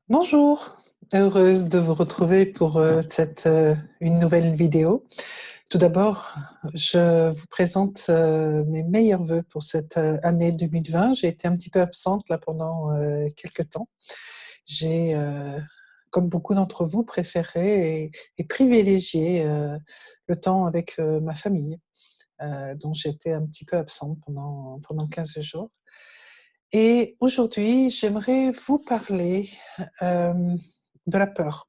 Bonjour, heureuse de vous retrouver pour une nouvelle vidéo. Tout d'abord, je vous présente mes meilleurs vœux pour cette année 2020. J'ai été un petit peu absente là pendant quelques temps. J'ai, comme beaucoup d'entre vous, préféré et privilégié le temps avec ma famille, dont j'étais un petit peu absente pendant 15 jours. Et aujourd'hui, j'aimerais vous parler de la peur.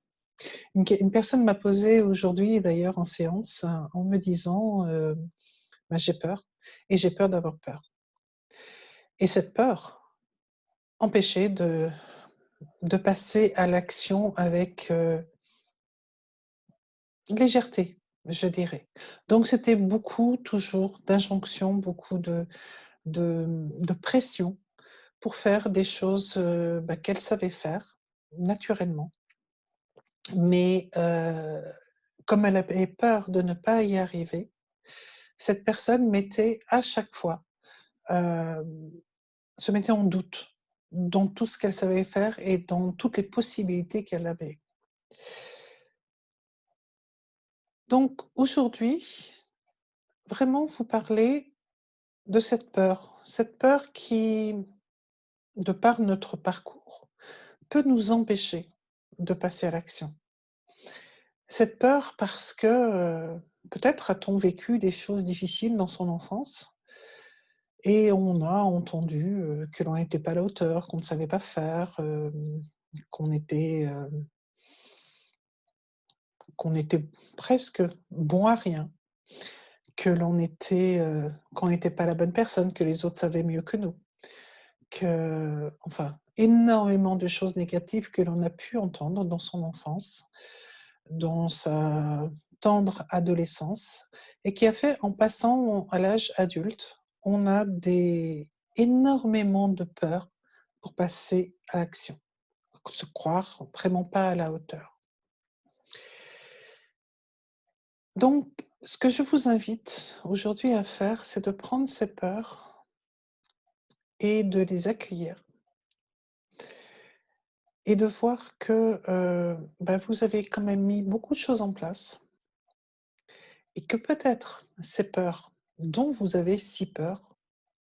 Une personne m'a posé aujourd'hui, d'ailleurs en séance, en me disant bah, j'ai peur et j'ai peur d'avoir peur. Et cette peur empêchait de passer à l'action avec légèreté, je dirais. Donc c'était beaucoup, toujours, d'injonctions, beaucoup de pression pour faire des choses bah, qu'elle savait faire naturellement. Mais comme elle avait peur de ne pas y arriver, cette personne mettait à chaque fois, se mettait en doute dans tout ce qu'elle savait faire et dans toutes les possibilités qu'elle avait. Donc aujourd'hui, vraiment vous parler de cette peur qui, de par notre parcours, peut nous empêcher de passer à l'action. Cette peur parce que, peut-être a-t-on vécu des choses difficiles dans son enfance et on a entendu, que l'on n'était pas à la hauteur, qu'on ne savait pas faire, qu'on était, qu'on était presque bon à rien, que l'on était, qu'on n'était pas la bonne personne, que les autres savaient mieux que nous, enfin, énormément de choses négatives que l'on a pu entendre dans son enfance, dans sa tendre adolescence et qui a fait en passant à l'âge adulte, on a énormément de peur pour passer à l'action, se croire vraiment pas à la hauteur. Donc, ce que je vous invite aujourd'hui à faire, c'est de prendre ces peurs et de les accueillir et de voir que bah, vous avez quand même mis beaucoup de choses en place et que peut-être ces peurs dont vous avez si peur,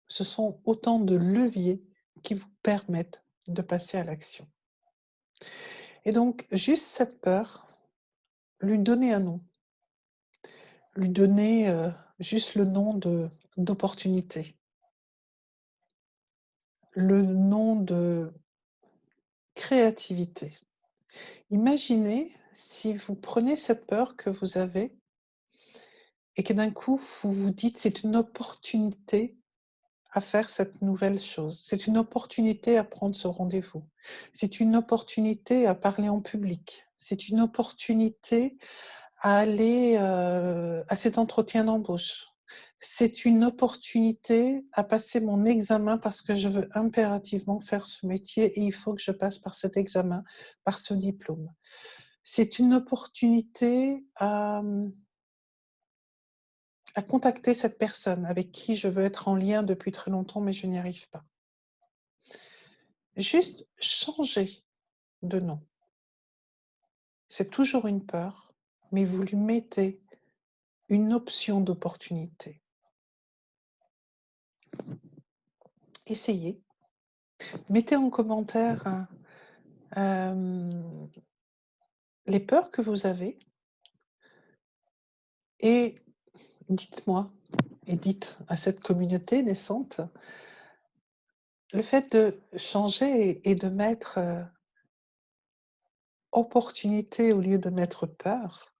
ce sont autant de leviers qui vous permettent de passer à l'action. Et donc, juste cette peur, lui donner un nom, lui donner juste le nom d'opportunité, le nom de créativité. Imaginez si vous prenez cette peur que vous avez et que d'un coup, vous vous dites c'est une opportunité à faire cette nouvelle chose. C'est une opportunité à prendre ce rendez-vous. C'est une opportunité à parler en public. C'est une opportunité à aller à cet entretien d'embauche. C'est une opportunité à passer mon examen parce que je veux impérativement faire ce métier et il faut que je passe par cet examen, par ce diplôme. C'est une opportunité à contacter cette personne avec qui je veux être en lien depuis très longtemps, mais je n'y arrive pas. Juste changer de nom. C'est toujours une peur, mais vous lui mettez une option d'opportunité. Essayez. Mettez en commentaire les peurs que vous avez et dites-moi et dites à cette communauté naissante, le fait de changer et de mettre opportunité au lieu de mettre peur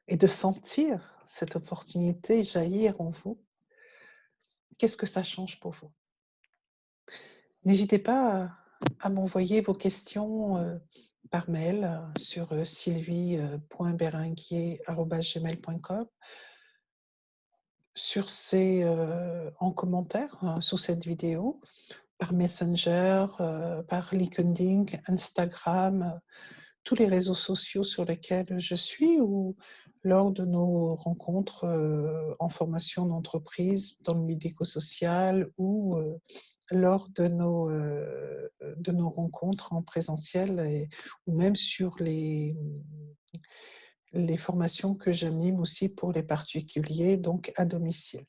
et de sentir cette opportunité jaillir en vous, qu'est-ce que ça change pour vous? N'hésitez pas à m'envoyer vos questions par mail sur sylvie.berenguier@gmail.com, en commentaire sous cette vidéo, par Messenger, par LinkedIn, Instagram. tous les réseaux sociaux sur lesquels je suis ou lors de nos rencontres en formation d'entreprise, dans le médico-social ou lors de nos rencontres en présentiel ou même sur les formations que j'anime aussi pour les particuliers, donc à domicile.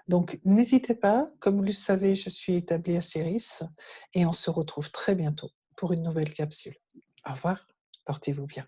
Donc n'hésitez pas, comme vous le savez, je suis établie à Céris et on se retrouve très bientôt pour une nouvelle capsule. Au revoir, portez-vous bien.